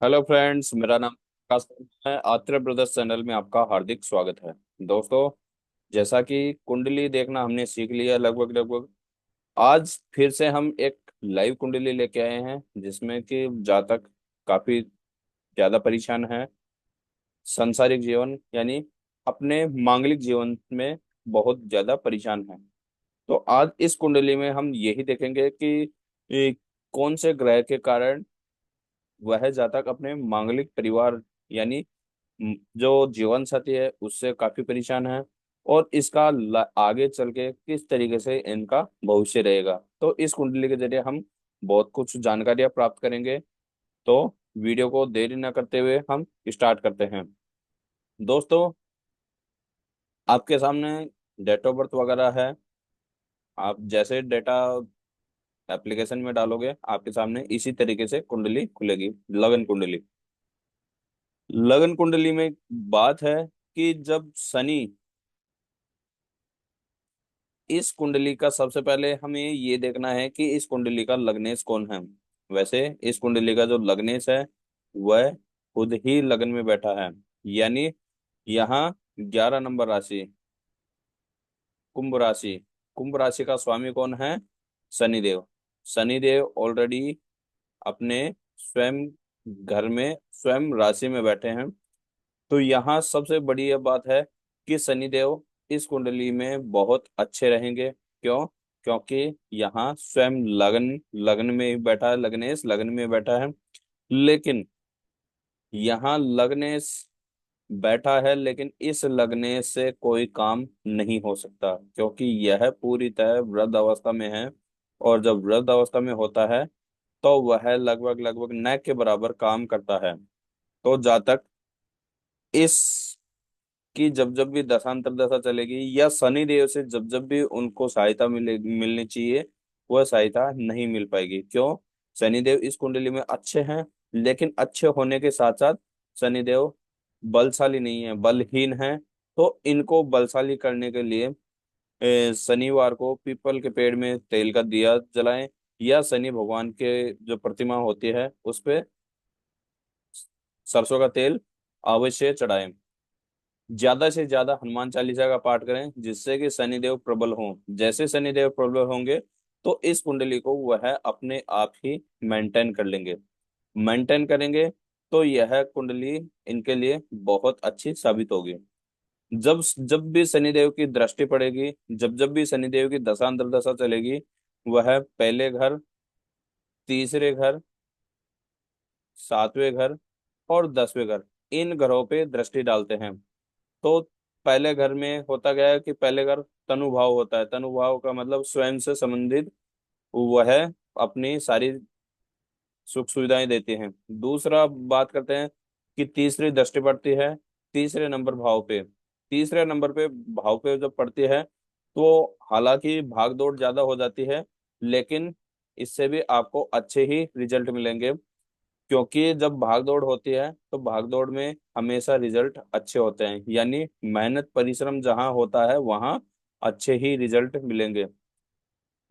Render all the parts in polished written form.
Hello friends, मेरा नाम आकाश वर्मा है। आत्रे ब्रदर्स चैनल में आपका हार्दिक स्वागत है। दोस्तों, जैसा कि कुंडली देखना हमने सीख लिया लगभग लगभग, आज फिर से हम एक लाइव कुंडली लेके आए हैं जिसमें कि जातक काफी ज्यादा परेशान है। सांसारिक जीवन यानी अपने मांगलिक जीवन में बहुत ज्यादा परेशान है। तो आज इस कुंडली में हम यही देखेंगे कि कौन से ग्रह के कारण वह जातक अपने मांगलिक परिवार यानी जो जीवन साथी है उससे काफी परेशान है, और इसका आगे चल के किस तरीके से इनका भविष्य रहेगा। तो इस कुंडली के जरिए हम बहुत कुछ जानकारियां प्राप्त करेंगे। तो वीडियो को देरी न करते हुए हम स्टार्ट करते हैं। दोस्तों, आपके सामने डेट ऑफ बर्थ वगैरह है। आप जैसे डेटा एप्लीकेशन में डालोगे आपके सामने इसी तरीके से कुंडली खुलेगी, लगन कुंडली। लगन कुंडली में बात है कि जब शनि, इस कुंडली का सबसे पहले हमें ये देखना है कि इस कुंडली का लग्नेश कौन है। वैसे इस कुंडली का जो लग्नेश है वह खुद ही लगन में बैठा है, यानी यहाँ 11 नंबर राशि कुंभ राशि। कुंभ राशि का स्वामी कौन है? शनिदेव। शनिदेव ऑलरेडी अपने स्वयं घर में, स्वयं राशि में बैठे हैं। तो यहाँ सबसे बड़ी यह बात है कि शनिदेव इस कुंडली में बहुत अच्छे रहेंगे। क्यों? क्योंकि यहाँ स्वयं लगन लगन में ही बैठा है, लग्नेश लगन में बैठा है। लेकिन यहाँ लग्नेश बैठा है, लेकिन इस लग्नेश से कोई काम नहीं हो सकता क्योंकि यह पूरी तरह वृद्ध अवस्था में है। और जब वृद्ध अवस्था में होता है तो वह लगभग लगभग न के बराबर काम करता है। तो जातक इस कि जब जब भी दशांतर दशा चलेगी या शनि देव से जब जब भी उनको सहायता मिलनी चाहिए, वह सहायता नहीं मिल पाएगी। क्यों? शनिदेव इस कुंडली में अच्छे हैं, लेकिन अच्छे होने के साथ साथ शनिदेव बलशाली नहीं है, बलहीन है। तो इनको बलशाली करने के लिए शनिवार को पीपल के पेड़ में तेल का दिया जलाएं, या शनि भगवान के जो प्रतिमा होती है उस पे सरसों का तेल अवश्य चढ़ाएं। ज्यादा से ज्यादा हनुमान चालीसा का पाठ करें जिससे कि शनिदेव प्रबल हों। जैसे शनिदेव प्रबल होंगे तो इस कुंडली को वह अपने आप ही मेंटेन कर लेंगे, मेंटेन करेंगे। तो यह कुंडली इनके लिए बहुत अच्छी साबित होगी। जब जब भी शनिदेव की दृष्टि पड़ेगी, जब जब भी शनिदेव की दशा अंतर्दशा चलेगी, वह पहले घर, तीसरे घर, सातवें घर और 10वें घर, इन घरों पे दृष्टि डालते हैं। तो पहले घर में होता गया है कि पहले घर तनुभाव होता है। तनुभाव का मतलब स्वयं से संबंधित, वह अपनी सारी सुख सुविधाएं देते हैं। दूसरा बात करते हैं कि तीसरी दृष्टि पड़ती है तीसरे नंबर भाव पे। तीसरे नंबर पे भाव पे जब पड़ती है तो हालांकि भाग दौड़ ज्यादा हो जाती है, लेकिन इससे भी आपको अच्छे ही रिजल्ट मिलेंगे। क्योंकि जब भाग दौड़ होती है तो भाग दौड़ में हमेशा रिजल्ट अच्छे होते हैं, यानी मेहनत परिश्रम जहाँ होता है वहाँ अच्छे ही रिजल्ट मिलेंगे।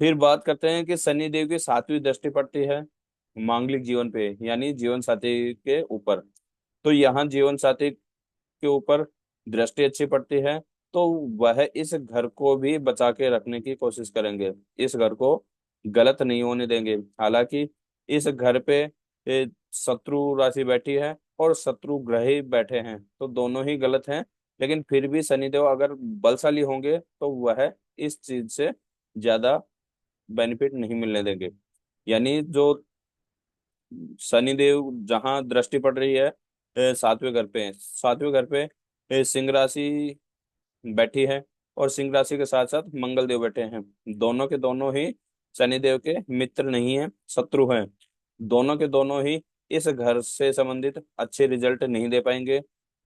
फिर बात करते हैं कि शनि देव की 7वीं दृष्टि पड़ती है मांगलिक जीवन पे, यानी जीवन साथी के ऊपर। तो यहाँ जीवन साथी के ऊपर दृष्टि अच्छी पड़ती है तो वह इस घर को भी बचा के रखने की कोशिश करेंगे, इस घर को गलत नहीं होने देंगे। हालांकि इस घर पे शत्रु राशि बैठी है और शत्रु ग्रह ही बैठे हैं, तो दोनों ही गलत हैं। लेकिन फिर भी शनिदेव अगर बलशाली होंगे तो वह इस चीज से ज्यादा बेनिफिट नहीं मिलने देंगे। यानी जो शनिदेव जहाँ दृष्टि पड़ रही है 7वें घर पे, 7वें घर पे सिंह राशि बैठी है, और सिंह राशि के साथ साथ मंगल देव बैठे हैं। दोनों के दोनों ही शनिदेव के मित्र नहीं है, शत्रु हैं। दोनों के दोनों ही इस घर से संबंधित अच्छे रिजल्ट नहीं दे पाएंगे।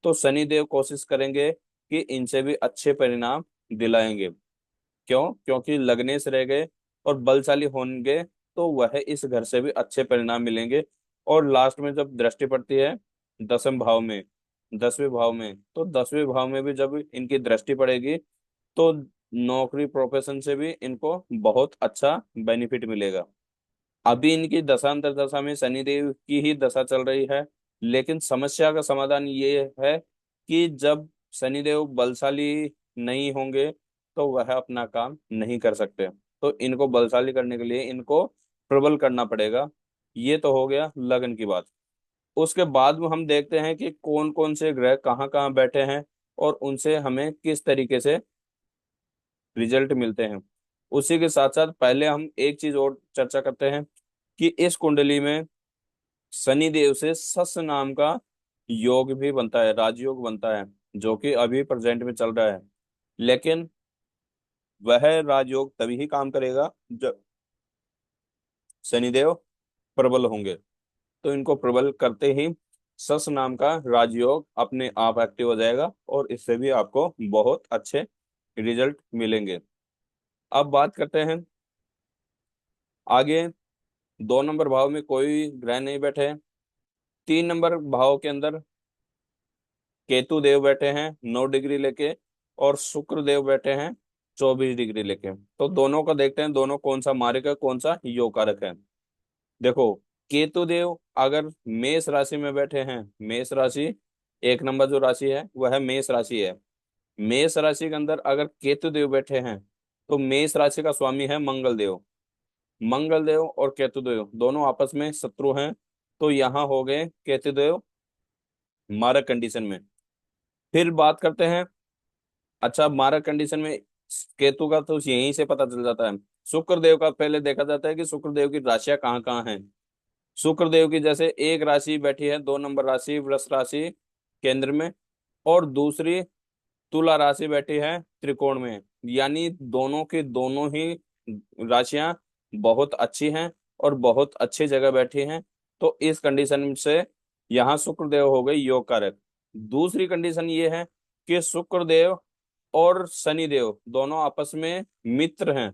तो शनिदेव कोशिश करेंगे कि इनसे भी अच्छे परिणाम दिलाएंगे। क्यों? क्योंकि लग्नेश रह गए और बलशाली होंगे तो वह इस घर से भी अच्छे परिणाम मिलेंगे। और लास्ट में जब दृष्टि पड़ती है 10वें भाव में, 10वें भाव में, तो 10वें भाव में भी जब इनकी दृष्टि पड़ेगी तो नौकरी प्रोफेशन से भी इनको बहुत अच्छा बेनिफिट मिलेगा। अभी इनकी दशांतर दशा में शनिदेव की ही दशा चल रही है। लेकिन समस्या का समाधान ये है कि जब शनिदेव बलशाली नहीं होंगे तो वह अपना काम नहीं कर सकते। तो इनको बलशाली करने के लिए इनको प्रबल करना पड़ेगा। ये तो हो गया लगन की बात। उसके बाद में हम देखते हैं कि कौन कौन से ग्रह कहाँ कहाँ बैठे हैं और उनसे हमें किस तरीके से रिजल्ट मिलते हैं। उसी के साथ साथ पहले हम एक चीज और चर्चा करते हैं कि इस कुंडली में शनि देव से सस नाम का योग भी बनता है, राजयोग बनता है, जो कि अभी प्रेजेंट में चल रहा है। लेकिन वह राजयोग तभी ही काम करेगा जब शनिदेव प्रबल होंगे। तो इनको प्रबल करते ही सस नाम का राजयोग अपने आप एक्टिव हो जाएगा और इससे भी आपको बहुत अच्छे रिजल्ट मिलेंगे। अब बात करते हैं आगे। 2 नंबर भाव में कोई ग्रह नहीं बैठे। 3 नंबर भाव के अंदर केतु देव बैठे हैं 9 डिग्री लेके, और शुक्र देव बैठे हैं 24 डिग्री लेके। तो दोनों का देखते हैं, दोनों कौन सा मार्ग है, कौन सा योग कारक है। देखो, केतु देव अगर मेष राशि में बैठे हैं, मेष राशि 1 नंबर जो राशि है वह है मेष राशि है। मेष राशि के अंदर अगर केतु देव बैठे हैं तो मेष राशि का स्वामी है मंगल देव। मंगल देव और केतु देव दोनों आपस में शत्रु हैं। तो यहाँ हो गए केतु देव मारक कंडीशन में। फिर बात करते हैं, अच्छा मारक कंडीशन में केतु का तो यहीं से पता चल जाता है। शुक्र देव का पहले देखा जाता है कि शुक्र देव की राशियां कहाँ कहाँ हैं। शुक्र देव की जैसे एक राशि बैठी है 2 नंबर राशि वृष राशि केंद्र में, और दूसरी तुला राशि बैठी है त्रिकोण में। यानी दोनों की दोनों ही राशियां बहुत अच्छी हैं और बहुत अच्छी जगह बैठी हैं। तो इस कंडीशन से यहाँ शुक्र देव हो गए योग कारक। दूसरी कंडीशन ये है कि शुक्र देव और शनि देव दोनों आपस में मित्र हैं,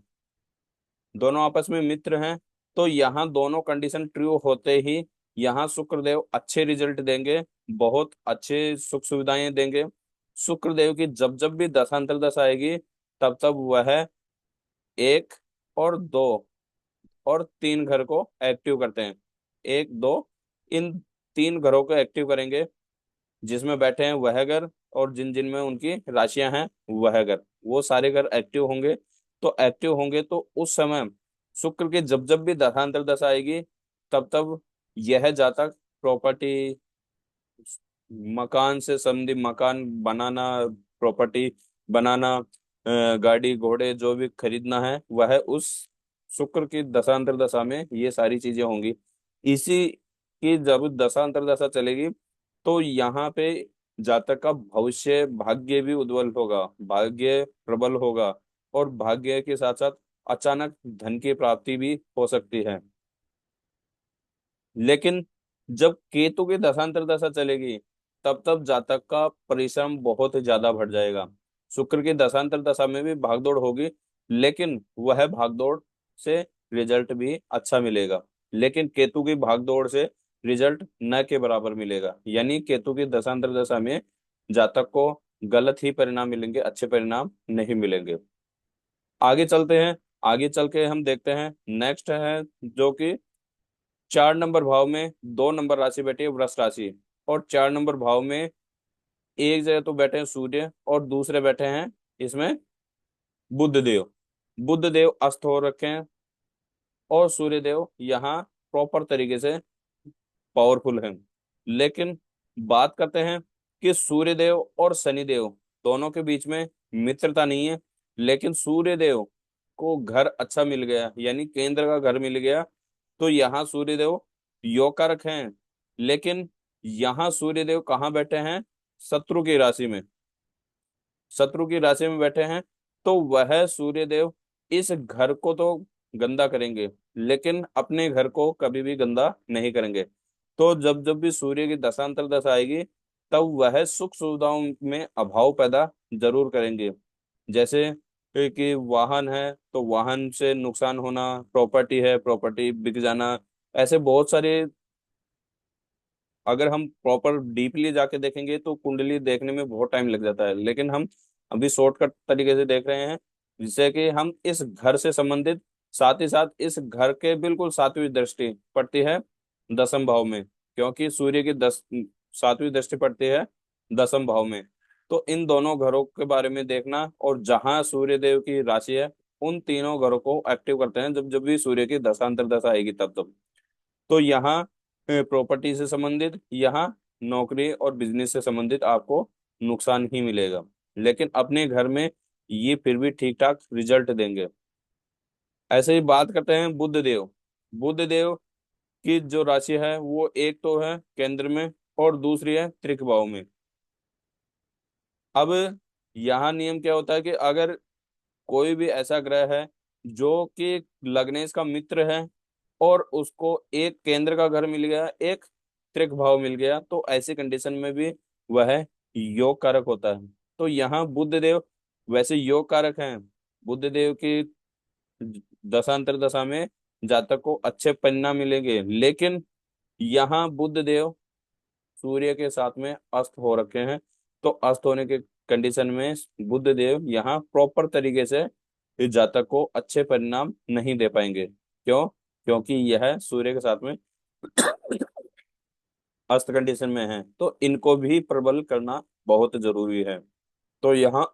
दोनों आपस में मित्र हैं। तो यहाँ दोनों कंडीशन ट्रू होते ही यहाँ शुक्रदेव अच्छे रिजल्ट देंगे, बहुत अच्छे सुख सुविधाएं देंगे। शुक्रदेव की जब जब भी दशांतर दशा आएगी तब तब वह 1 और 2 और 3 घर को एक्टिव करते हैं। 1 2 इन 3 घरों को एक्टिव करेंगे, जिसमें बैठे हैं वह घर और जिन जिन में उनकी राशियां हैं वह घर, वो सारे घर एक्टिव होंगे। तो एक्टिव होंगे तो उस समय शुक्र के जब जब भी दशांतर दशा आएगी तब तब यह जातक प्रॉपर्टी, मकान से संबंधी मकान बनाना, प्रॉपर्टी बनाना, गाड़ी घोड़े जो भी खरीदना है वह उस शुक्र की दशांतर दशा में ये सारी चीजें होंगी। इसी की जब दशांतर दशा चलेगी तो यहाँ पे जातक का भविष्य भाग्य भी उज्जवल होगा, भाग्य प्रबल होगा, और भाग्य के साथ साथ अचानक धन की प्राप्ति भी हो सकती है। लेकिन जब केतु की दशांतर दशा चलेगी तब तब जातक का परिश्रम बहुत ज्यादा बढ़ जाएगा। शुक्र की दशांतर दशा में भी भागदौड़ होगी, लेकिन वह भागदौड़ से रिजल्ट भी अच्छा मिलेगा। लेकिन केतु की भागदौड़ से रिजल्ट न के बराबर मिलेगा। यानी केतु की दशांतर दशा में जातक को गलत ही परिणाम मिलेंगे, अच्छे परिणाम नहीं मिलेंगे। आगे चलते हैं। आगे चल के हम देखते हैं नेक्स्ट है जो कि 4 नंबर भाव में 2 नंबर राशि बैठी है वृष राशि, और 4 नंबर भाव में एक जगह तो बैठे हैं सूर्य और दूसरे बैठे हैं इसमें बुध देव। बुध देव अस्त हो रखे हैं और सूर्य देव यहाँ प्रॉपर तरीके से पावरफुल हैं। लेकिन बात करते हैं कि सूर्य देव और शनि देव दोनों के बीच में मित्रता नहीं है। लेकिन सूर्य देव को घर अच्छा मिल गया, यानी केंद्र का घर मिल गया। तो यहाँ सूर्यदेव योग कारक हैं। लेकिन यहाँ सूर्यदेव कहाँ बैठे हैं, शत्रु की राशि में, शत्रु की राशि में बैठे हैं। तो वह सूर्यदेव इस घर को तो गंदा करेंगे, लेकिन अपने घर को कभी भी गंदा नहीं करेंगे। तो जब जब भी सूर्य की दशांतर दशा आएगी तब वह सुख सुविधाओं में अभाव पैदा जरूर करेंगे। जैसे कि वाहन है तो वाहन से नुकसान होना, प्रॉपर्टी है प्रॉपर्टी बिक जाना, ऐसे बहुत सारे। अगर हम प्रॉपर डीपली जाके देखेंगे तो कुंडली देखने में बहुत टाइम लग जाता है, लेकिन हम अभी शॉर्टकट तरीके से देख रहे हैं, जिससे कि हम इस घर से संबंधित, साथ ही साथ इस घर के बिल्कुल सातवीं दृष्टि पड़ती है 10वें भाव में। क्योंकि सूर्य की 7वीं दृष्टि पड़ती है 10वें भाव में। तो इन दोनों घरों के बारे में देखना, और जहां सूर्य देव की राशि है उन तीनों घरों को एक्टिव करते हैं जब जब भी सूर्य की दशांतर दशा आएगी तब तब। तो यहाँ प्रॉपर्टी से संबंधित, यहाँ नौकरी और बिजनेस से संबंधित आपको नुकसान ही मिलेगा, लेकिन अपने घर में ये फिर भी ठीक ठाक रिजल्ट देंगे। ऐसे ही बात करते हैं बुध देव। बुध देव की जो राशि है वो एक तो है केंद्र में और दूसरी है त्रिक भाव में। अब यहाँ नियम क्या होता है कि अगर कोई भी ऐसा ग्रह है जो कि लग्नेश का मित्र है और उसको एक केंद्र का घर मिल गया, एक त्रिक भाव मिल गया, तो ऐसी कंडीशन में भी वह योग कारक होता है। तो यहाँ बुध देव वैसे योग कारक हैं। बुध देव की दशांतर दशा में जातक को अच्छे परिणाम मिलेंगे, लेकिन यहाँ बुध देव सूर्य के साथ में अस्त हो रखे हैं। तो अस्त होने के कंडीशन में बुध देव यहाँ प्रॉपर तरीके से इस जातक को अच्छे परिणाम नहीं दे पाएंगे। क्यों? क्योंकि यह सूर्य के साथ में अस्त कंडीशन में है, तो इनको भी प्रबल करना बहुत जरूरी है। तो यहाँ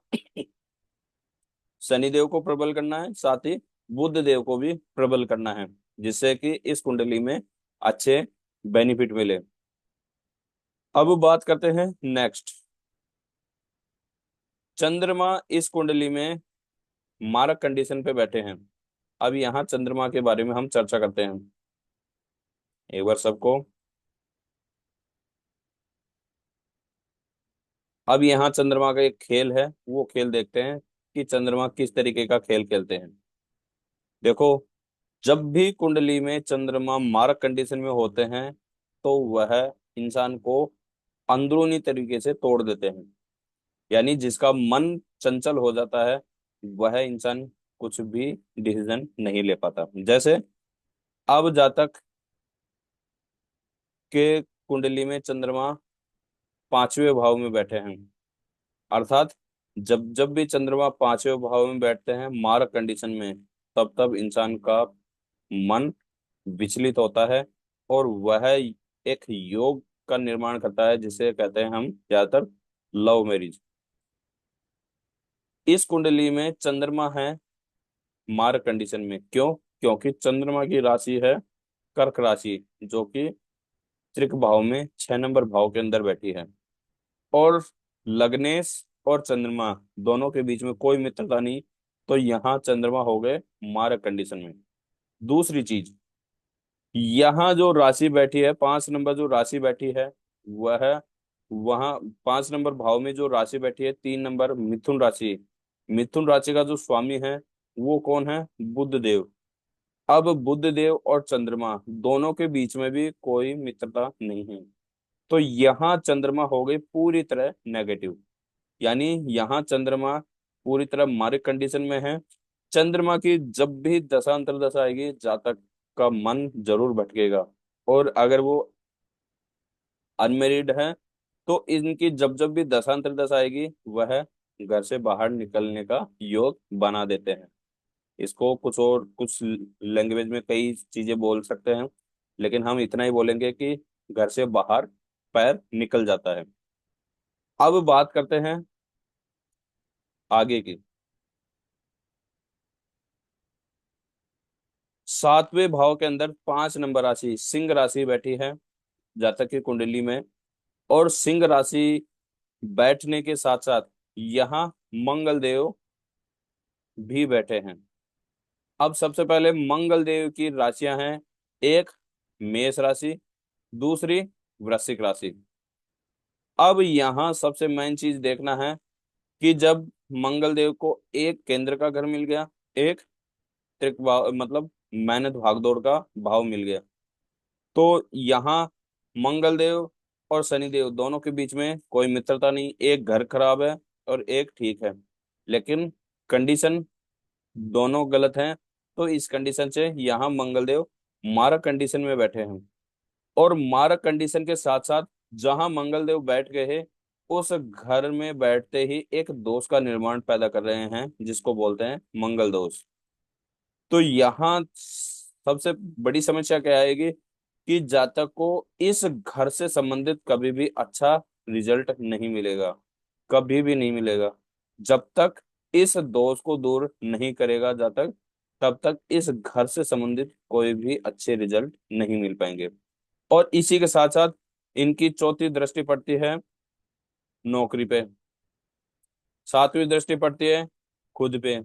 शनिदेव को प्रबल करना है, साथ ही बुध देव को भी प्रबल करना है, जिससे कि इस कुंडली में अच्छे बेनिफिट मिले। अब बात करते हैं नेक्स्ट। चंद्रमा इस कुंडली में मारक कंडीशन पे बैठे हैं। अब यहाँ चंद्रमा के बारे में हम चर्चा करते हैं एक बार सबको। अब यहाँ चंद्रमा का एक खेल है, वो खेल देखते हैं कि चंद्रमा किस तरीके का खेल खेलते हैं। देखो, जब भी कुंडली में चंद्रमा मारक कंडीशन में होते हैं तो वह इंसान को अंदरूनी तरीके से तोड़ देते हैं। यानी जिसका मन चंचल हो जाता है वह इंसान कुछ भी डिसीजन नहीं ले पाता। जैसे अब जातक के कुंडली में चंद्रमा 5वें भाव में बैठे हैं, अर्थात जब जब भी चंद्रमा 5वें भाव में बैठते हैं मारक कंडीशन में, तब तब इंसान का मन विचलित होता है और वह एक योग का निर्माण करता है, जिसे कहते हैं हम ज्यादातर लव मैरिज। इस कुंडली में चंद्रमा है मारक कंडीशन में। क्यों? क्योंकि चंद्रमा की राशि है कर्क राशि, जो कि त्रिक भाव में 6 नंबर भाव के अंदर बैठी है। और लग्नेश और चंद्रमा दोनों के बीच में कोई मित्रता नहीं, तो यहाँ चंद्रमा हो गए मारक कंडीशन में। दूसरी चीज, यहाँ जो राशि बैठी है 5 नंबर जो राशि बैठी है वह, वहाँ 5 नंबर भाव में जो राशि बैठी है 3 नंबर मिथुन राशि। मिथुन राशि का जो स्वामी है वो कौन है? बुध देव। अब बुध देव और चंद्रमा दोनों के बीच में भी कोई मित्रता नहीं है, तो यहाँ चंद्रमा हो गई पूरी तरह नेगेटिव। यानी यहाँ चंद्रमा पूरी तरह मारिक कंडीशन में है। चंद्रमा की जब भी दशा अंतर्दशा आएगी जातक का मन जरूर भटकेगा, और अगर वो अनमेरिड है तो इनकी जब जब भी दशा अंतर्दशा आएगी वह घर से बाहर निकलने का योग बना देते हैं। इसको कुछ और कुछ लैंग्वेज में कई चीजें बोल सकते हैं, लेकिन हम इतना ही बोलेंगे कि घर से बाहर पैर निकल जाता है। अब बात करते हैं आगे की। 7वें भाव के अंदर 5 नंबर राशि सिंह राशि बैठी है जातक की कुंडली में, और सिंह राशि बैठने के साथ साथ यहाँ मंगल देव भी बैठे हैं। अब सबसे पहले मंगल देव की राशियां हैं, एक मेष राशि, दूसरी वृश्चिक राशि। अब यहाँ सबसे मेन चीज देखना है कि जब मंगल देव को एक केंद्र का घर मिल गया, एक त्रिक भाव मतलब मेहनत भागदौड़ का भाव मिल गया, तो यहाँ मंगल देव और शनि देव दोनों के बीच में कोई मित्रता नहीं, एक घर खराब है और एक ठीक है, लेकिन कंडीशन दोनों गलत हैं। तो इस कंडीशन से यहाँ मंगल देव मारक कंडीशन में बैठे हैं, और मारक कंडीशन के साथ साथ जहां मंगल देव बैठ गए हैं उस घर में बैठते ही एक दोष का निर्माण पैदा कर रहे हैं, जिसको बोलते हैं मंगल दोष। तो यहाँ सबसे बड़ी समस्या क्या आएगी कि जातक को इस घर से संबंधित कभी भी अच्छा रिजल्ट नहीं मिलेगा, कभी भी नहीं मिलेगा। जब तक इस दोष को दूर नहीं करेगा जातक, तब तक इस घर से संबंधित कोई भी अच्छे रिजल्ट नहीं मिल पाएंगे। और इसी के साथ साथ इनकी चौथी दृष्टि पड़ती है नौकरी पे, सातवीं दृष्टि पड़ती है खुद पे,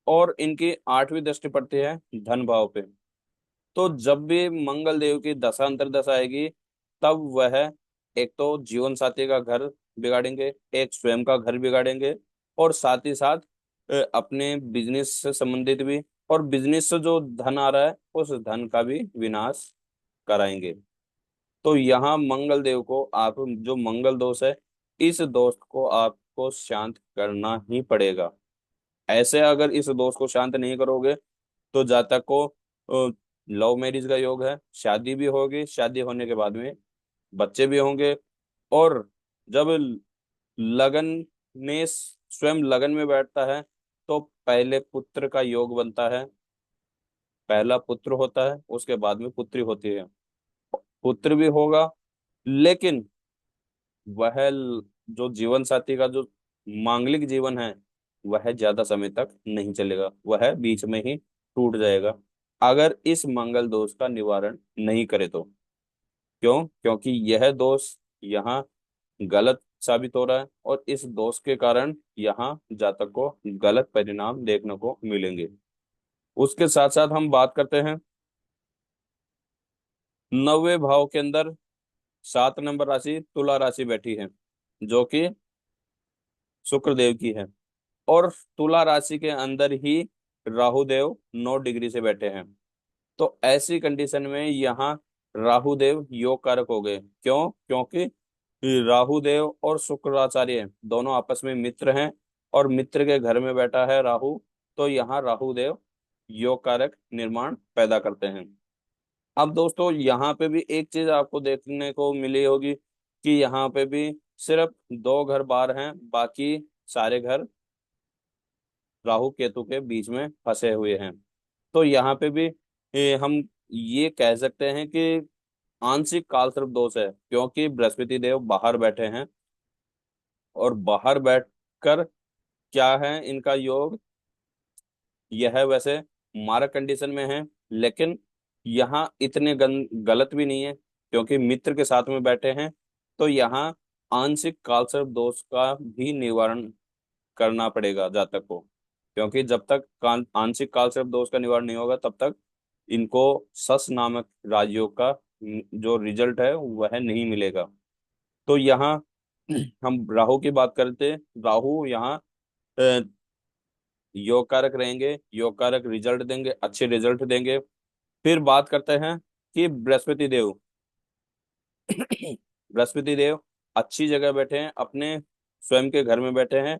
और इनकी आठवीं दृष्टि पड़ती है धन भाव पे। तो जब भी मंगल देव की दशा अंतर्दशा आएगी, तब वह एक तो जीवन साथी का घर बिगाड़ेंगे, एक स्वयं का घर बिगाड़ेंगे, और साथ ही साथ अपने बिजनेस से संबंधित भी, और बिजनेस से जो धन आ रहा है उस धन का भी विनाश कराएंगे। तो यहाँ मंगल देव को आप, जो मंगल दोष है, इस दोष को आपको शांत करना ही पड़ेगा। ऐसे अगर इस दोष को शांत नहीं करोगे तो जातक को लव मैरिज का योग है, शादी भी होगी, शादी होने के बाद में बच्चे भी होंगे। और जब लगन में स्वयं लगन में बैठता है तो पहले पुत्र का योग बनता है, पहला पुत्र होता है, उसके बाद में पुत्री होती है। पुत्र भी होगा, लेकिन जो जीवन साथी का जो मांगलिक जीवन है वह ज्यादा समय तक नहीं चलेगा, वह बीच में ही टूट जाएगा, अगर इस मंगल दोष का निवारण नहीं करे तो। क्यों? क्योंकि यह दोष यहाँ गलत साबित हो रहा है, और इस दोष के कारण यहाँ जातक को गलत परिणाम देखने को मिलेंगे। उसके साथ साथ हम बात करते हैं 9वें भाव के अंदर 7 नंबर राशि तुला राशि बैठी है, जो कि शुक्र देव की है। और तुला राशि के अंदर ही राहु देव 9 डिग्री से बैठे हैं। तो ऐसी कंडीशन में यहाँ राहु देव योग कारक हो गए। क्यों? क्योंकि राहु देव और शुक्राचार्य दोनों आपस में मित्र हैं, और मित्र के घर में बैठा है राहु। तो यहाँ राहु देव योग कारक निर्माण पैदा करते हैं। अब दोस्तों यहाँ पे भी एक चीज आपको देखने को मिली होगी कि यहाँ पे भी सिर्फ 2 घर बाहर हैं, बाकी सारे घर राहु केतु के बीच में फंसे हुए हैं। तो यहाँ पे भी हम ये कह सकते हैं कि आंशिक कालसर्प दोष है, क्योंकि बृहस्पति देव बाहर बैठे हैं, और बाहर बैठकर क्या है इनका योग, यह वैसे मारक कंडीशन में है, लेकिन यहाँ इतने गलत भी नहीं है, क्योंकि मित्र के साथ में बैठे हैं। तो यहाँ आंशिक कालसर्प दोष का भी निवारण करना पड़ेगा जातक को, क्योंकि जब तक आंशिक कालसर्प दोष का निवारण नहीं होगा तब तक इनको सस नामक राजयोग का जो रिजल्ट है वह नहीं मिलेगा। तो यहाँ हम राहु की बात करते हैं, राहु यहाँ अ, योग कारक रहेंगे, योग कारक रिजल्ट देंगे, अच्छे रिजल्ट देंगे। फिर बात करते हैं कि बृहस्पति देव बृहस्पति देव अच्छी जगह बैठे हैं, अपने स्वयं के घर में बैठे हैं,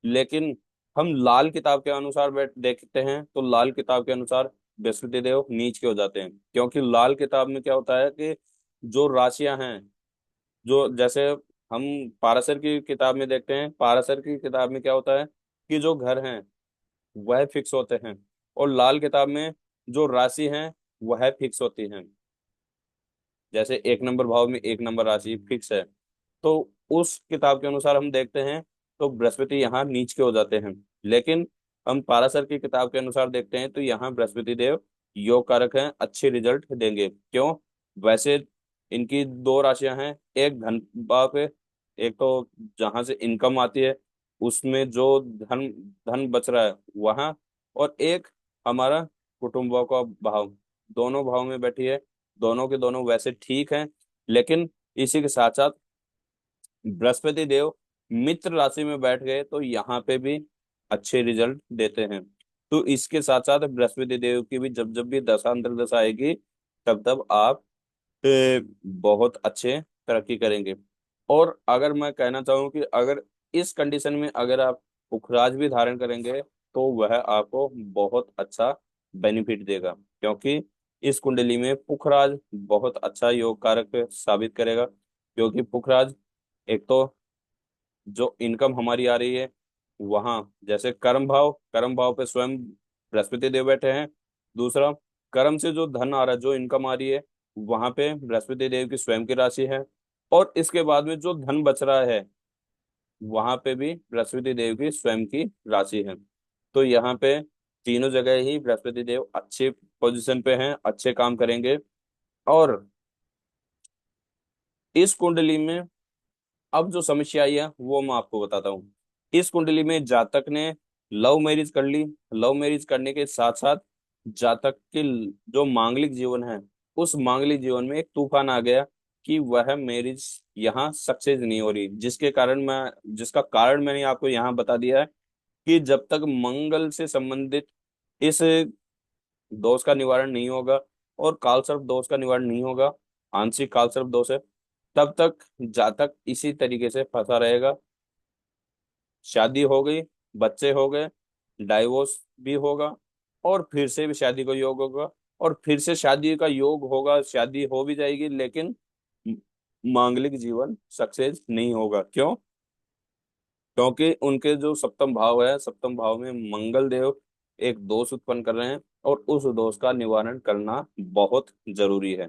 लेकिन हम लाल किताब के अनुसार बैठ देखते हैं तो लाल किताब के अनुसार बृहस्पति देव नीच के हो जाते हैं। क्योंकि लाल किताब में क्या होता है कि जो राशियां हैं, जो जैसे हम पाराशर की किताब में देखते हैं, पाराशर की किताब में क्या होता है कि जो घर हैं वह फिक्स होते हैं, और लाल किताब में जो राशि हैं वह फिक्स होती हैं। जैसे 1 नंबर भाव में 1 नंबर राशि फिक्स है, तो उस किताब के अनुसार हम देखते हैं तो बृहस्पति यहाँ नीच के हो जाते हैं। लेकिन हम पाराशर की किताब के अनुसार देखते हैं तो यहाँ बृहस्पति देव योग कारक हैं, अच्छे रिजल्ट देंगे। क्यों? वैसे इनकी 2 राशियां हैं, एक धन भाव पे, एक तो जहां से इनकम आती है उसमें जो धन धन बच रहा है वहां, और एक हमारा कुटुंब का भाव, दोनों भाव में बैठी है। दोनों के दोनों वैसे ठीक हैं, लेकिन इसी के साथ साथ बृहस्पति देव मित्र राशि में बैठ गए तो यहाँ पे भी अच्छे रिजल्ट देते हैं। तो इसके साथ साथ बृहस्पति देव की भी जब जब भी दशा अंतर्दशा आएगी, तब तब आप बहुत अच्छे तरक्की करेंगे। और अगर मैं कहना चाहूँ कि अगर इस कंडीशन में अगर आप पुखराज भी धारण करेंगे तो वह आपको बहुत अच्छा बेनिफिट देगा, क्योंकि इस कुंडली में पुखराज बहुत अच्छा योग कारक साबित करेगा। क्योंकि पुखराज एक तो जो इनकम हमारी आ रही है वहां, जैसे कर्म भाव पे स्वयं बृहस्पति देव बैठे हैं। दूसरा, कर्म से जो धन आ रहा है, जो इनकम आ रही है वहां पे बृहस्पति देव की स्वयं की राशि है। और इसके बाद में जो धन बच रहा है वहां पे भी बृहस्पति देव की स्वयं की राशि है। तो यहाँ पे तीनों जगह ही बृहस्पति देव अच्छे पोजीशन पे हैं, अच्छे काम करेंगे। और इस कुंडली में अब जो समस्या आई है वो मैं आपको बताता हूँ। इस कुंडली में जातक ने लव मैरिज कर ली। लव मैरिज करने के साथ साथ जातक के जो मांगलिक जीवन है, उस मांगलिक जीवन में एक तूफान आ गया कि वह मैरिज यहाँ सक्सेस नहीं हो रही। जिसका कारण मैंने आपको यहाँ बता दिया है कि जब तक मंगल से संबंधित इस दोष का निवारण नहीं होगा और कालसर्प दोष का निवारण नहीं होगा, आंशिक कालसर्प दोष है, तब तक जातक इसी तरीके से फंसा रहेगा। शादी हो गई, बच्चे हो गए, डाइवोर्स भी होगा, और फिर से भी शादी का योग होगा, और फिर से शादी का योग होगा, शादी हो भी जाएगी लेकिन मांगलिक जीवन सक्सेस नहीं होगा। क्यों? क्योंकि उनके जो सप्तम भाव है, सप्तम भाव में मंगल देव एक दोष उत्पन्न कर रहे हैं, और उस दोष का निवारण करना बहुत जरूरी है।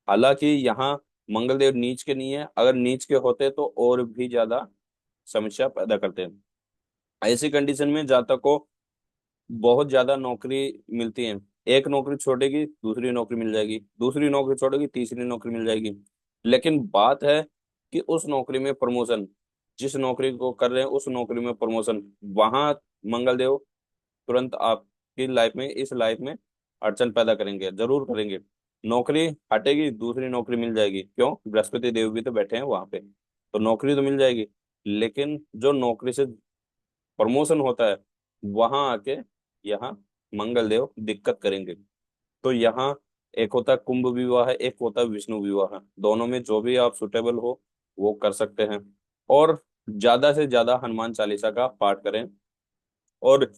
हालांकि यहाँ मंगल देव नीच के नहीं है, अगर नीच के होते तो और भी ज्यादा समस्या पैदा करते हैं। ऐसी कंडीशन में जातक को बहुत ज्यादा नौकरी मिलती है। एक नौकरी छोड़ेगी दूसरी नौकरी मिल जाएगी, दूसरी नौकरी छोड़ेगी तीसरी नौकरी मिल जाएगी। लेकिन बात है कि उस नौकरी में प्रमोशन, जिस नौकरी को कर रहे हैं उस नौकरी में प्रमोशन, वहां मंगल देव तुरंत आपकी लाइफ में, इस लाइफ में अड़चन पैदा करेंगे, जरूर करेंगे। नौकरी हटेगी दूसरी नौकरी मिल जाएगी। क्यों? बृहस्पति देव भी तो बैठे हैं वहां पे, तो नौकरी तो मिल जाएगी। लेकिन जो नौकरी से प्रमोशन होता है वहां आके यहाँ मंगल देव दिक्कत करेंगे। तो यहाँ एक होता है कुंभ विवाह है, एक होता है विष्णु विवाह है। दोनों में जो भी आप सुटेबल हो वो कर सकते हैं। और ज्यादा से ज्यादा हनुमान चालीसा का पाठ करें। और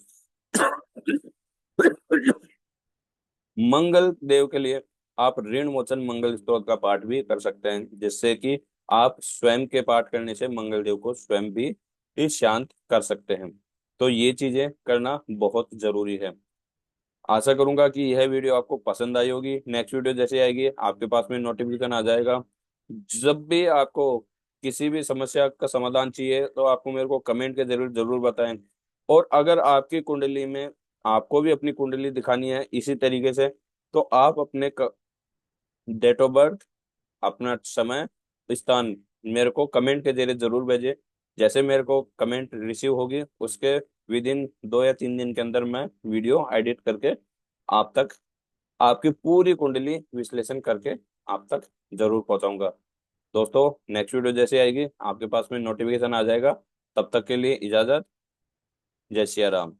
मंगल देव के लिए आप ऋण मोचन मंगल स्तोत्र का पाठ भी कर सकते हैं, जिससे कि आप स्वयं के पाठ करने से मंगल देव को स्वयं भी शांत कर सकते हैं। तो ये चीजें करना बहुत जरूरी है। आशा करूंगा कि यह वीडियो आपको पसंद आई होगी। नेक्स्ट वीडियो जैसे आएगी आपके पास में नोटिफिकेशन आ जाएगा। जब भी आपको किसी भी समस्या का समाधान चाहिए तो आपको मेरे को कमेंट के जरूर जरूर बताएं। और अगर आपकी कुंडली में, आपको भी अपनी कुंडली दिखानी है इसी तरीके से, तो आप अपने डेट ऑफ बर्थ, अपना समय, स्थान मेरे को कमेंट के जरिए जरूर भेजें। जैसे मेरे को कमेंट रिसीव होगी उसके विद इन 2 या 3 दिन के अंदर मैं वीडियो एडिट करके आप तक, आपकी पूरी कुंडली विश्लेषण करके आप तक जरूर पहुंचाऊंगा। दोस्तों, नेक्स्ट वीडियो जैसे आएगी आपके पास में नोटिफिकेशन आ जाएगा। तब तक के लिए इजाजत। जय सिया राम।